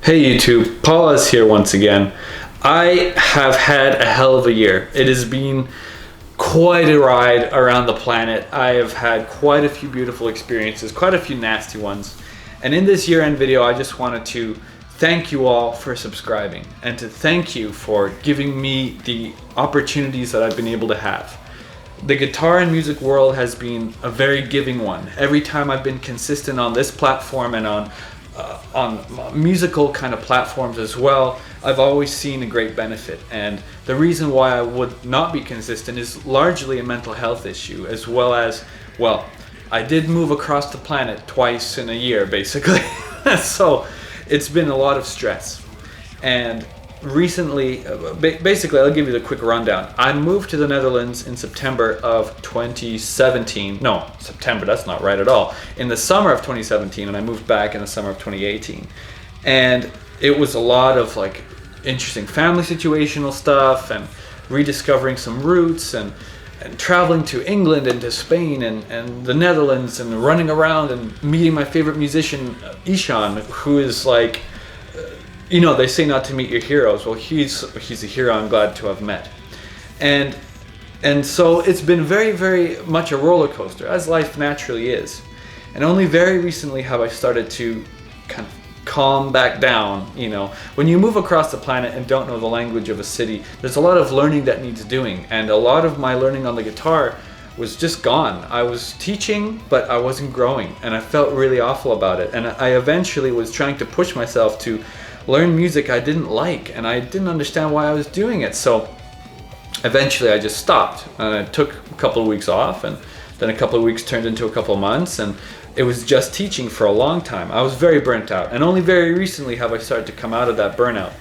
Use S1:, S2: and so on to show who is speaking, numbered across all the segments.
S1: Hey YouTube, Paula's here once again. I have had a hell of a year. It has been quite a ride around the planet. I have had quite a few beautiful experiences, quite a few nasty ones. And in this year-end video, I just wanted to thank you all for subscribing and to thank you for giving me the opportunities that I've been able to have. The guitar and music world has been a very giving one. Every time I've been consistent on this platform and on musical kind of platforms as well, I've always seen a great benefit. And the reason why I would not be consistent is largely a mental health issue, as well as, well, I did move across the planet twice in a year basically. So it's been a lot of stress. And recently, basically, I'll give you the quick rundown. I moved to the Netherlands in September of 2017. No, September, that's not right at all. In the summer of 2017, and I moved back in the summer of 2018. And it was a lot of like interesting family situational stuff and rediscovering some roots and traveling to England and to Spain and the Netherlands and running around and meeting my favorite musician, Ishan, who is like, you know, they say not to meet your heroes. Well, he's a hero I'm glad to have met. And so it's been very, very much a roller coaster, as life naturally is. And only very recently have I started to kind of calm back down. You know, when you move across the planet and don't know the language of a city, there's a lot of learning that needs doing. And a lot of my learning on the guitar was just gone. I was teaching, but I wasn't growing. And I felt really awful about it. And I eventually was trying to push myself to learn music I didn't like, and I didn't understand why I was doing it. So eventually I just stopped, and I took a couple of weeks off, and then a couple of weeks turned into a couple of months, and it was just teaching for a long time. I was very burnt out, and only very recently have I started to come out of that burnout.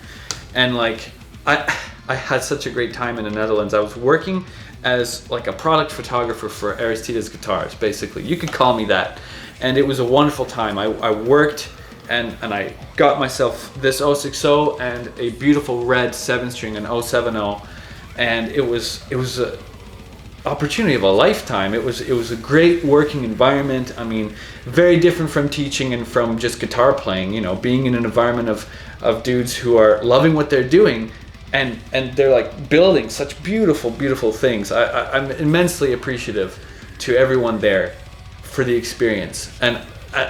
S1: And like I had such a great time in the Netherlands. I was working as like a product photographer for Aristides Guitars, basically. You could call me that. And it was a wonderful time. I worked and I got myself this 060 and a beautiful red 7-string, an 070, and it was a opportunity of a lifetime. It was a great working environment. I mean, very different from teaching and from just guitar playing, you know, being in an environment of dudes who are loving what they're doing and they're like building such beautiful things. I'm immensely appreciative to everyone there for the experience. And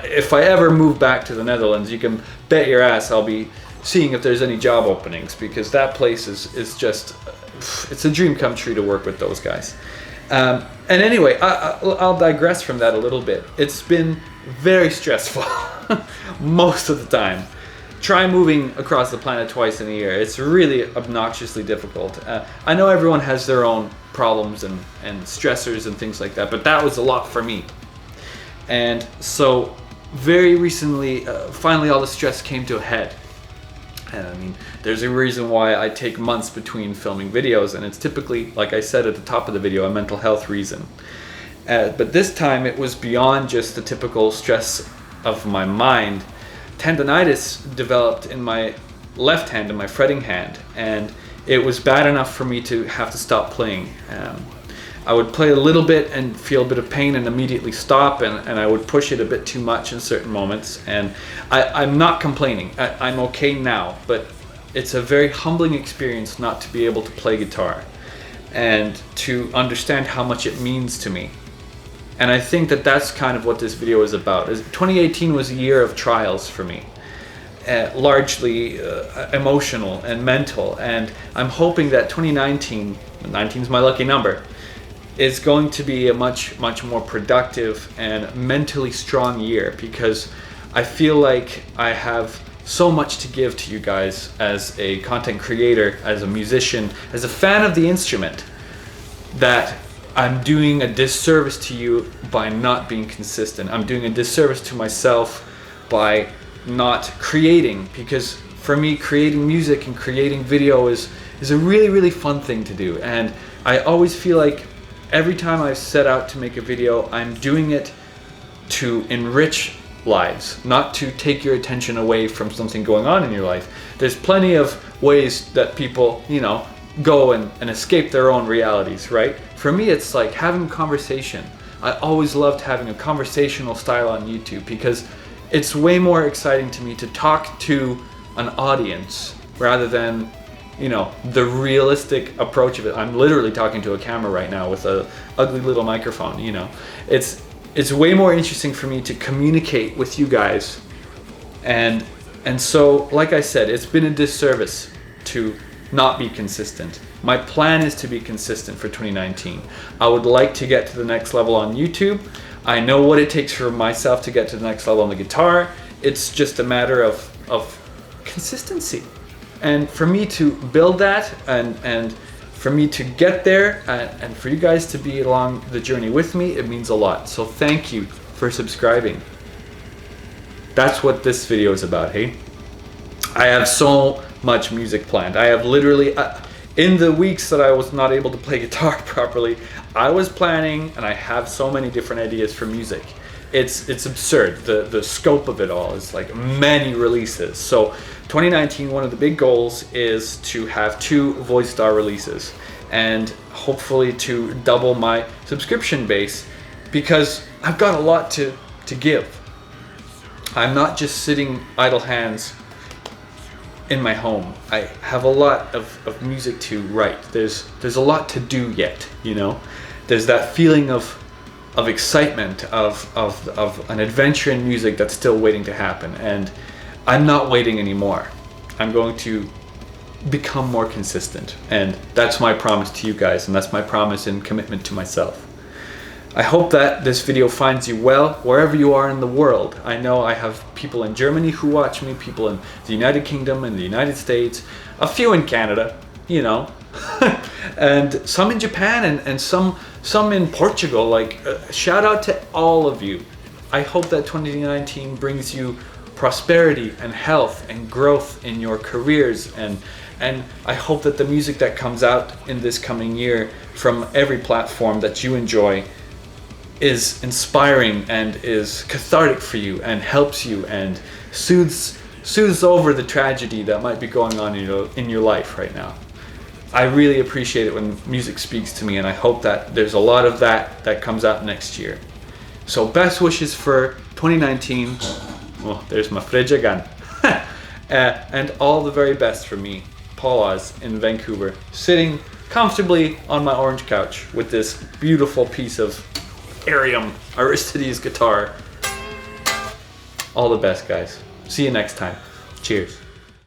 S1: if I ever move back to the Netherlands, you can bet your ass I'll be seeing if there's any job openings, because that place is just, it's a dream come true to work with those guys. And anyway, I'll digress from that a little bit. It's been very stressful most of the time. Try moving across the planet twice in a year. It's really obnoxiously difficult. I know everyone has their own problems and stressors and things like that, but that was a lot for me. And so very recently, finally all the stress came to a head. And I mean, there's a reason why I take months between filming videos, and it's typically, like I said at the top of the video, a mental health reason. But this time it was beyond just the typical stress of my mind. Tendonitis developed in my left hand, in my fretting hand, and it was bad enough for me to have to stop playing. I would play a little bit and feel a bit of pain and immediately stop, and I would push it a bit too much in certain moments. And I'm not complaining. I'm okay now, but it's a very humbling experience not to be able to play guitar and to understand how much it means to me. And I think that that's kind of what this video is about. 2018 was a year of trials for me, largely emotional and mental, and I'm hoping that 2019, 19 is my lucky number, is going to be a much more productive and mentally strong year, because I feel like I have so much to give to you guys as a content creator, as a musician, as a fan of the instrument, that I'm doing a disservice to you by not being consistent. I'm doing a disservice to myself by not creating, because for me, creating music and creating video is a really fun thing to do. And I always feel like every time I set out to make a video, I'm doing it to enrich lives, not to take your attention away from something going on in your life. There's plenty of ways that people, you know, go and escape their own realities, right? For me, it's like having a conversation. I always loved having a conversational style on YouTube, because it's way more exciting to me to talk to an audience rather than, you know, the realistic approach of it. I'm literally talking to a camera right now with a ugly little microphone, you know. It's way more interesting for me to communicate with you guys. And so, like I said, it's been a disservice to not be consistent. My plan is to be consistent for 2019. I would like to get to the next level on YouTube. I know what it takes for myself to get to the next level on the guitar. It's just a matter of consistency. And for me to build that and for me to get there and for you guys to be along the journey with me, it means a lot. So thank you for subscribing. That's what this video is about, hey? I have so much music planned. I have literally, in the weeks that I was not able to play guitar properly, I was planning, and I have so many different ideas for music. It's absurd. The scope of it all is like many releases. So 2019, one of the big goals is to have 2 Voice Star releases and hopefully to double my subscription base, because I've got a lot to give. I'm not just sitting idle hands in my home. I have a lot of music to write. There's a lot to do yet, you know. There's that feeling of excitement, of an adventure in music that's still waiting to happen, and I'm not waiting anymore. I'm going to become more consistent, and that's my promise to you guys, and that's my promise and commitment to myself. I hope that this video finds you well wherever you are in the world. I know I have people in Germany who watch me, people in the United Kingdom and the United States, a few in Canada, you know, and some in Japan and some in Portugal. Like, shout out to all of you. I hope that 2019 brings you prosperity and health and growth in your careers, and I hope that the music that comes out in this coming year from every platform that you enjoy is inspiring and is cathartic for you and helps you and soothes over the tragedy that might be going on in your life right now. I really appreciate it when music speaks to me, and I hope that there's a lot of that comes out next year. So best wishes for 2019. Oh, there's my fridge again. And all the very best for me, Paul Oz, in Vancouver, sitting comfortably on my orange couch with this beautiful piece of Aristides guitar. All the best, guys. See you next time. Cheers.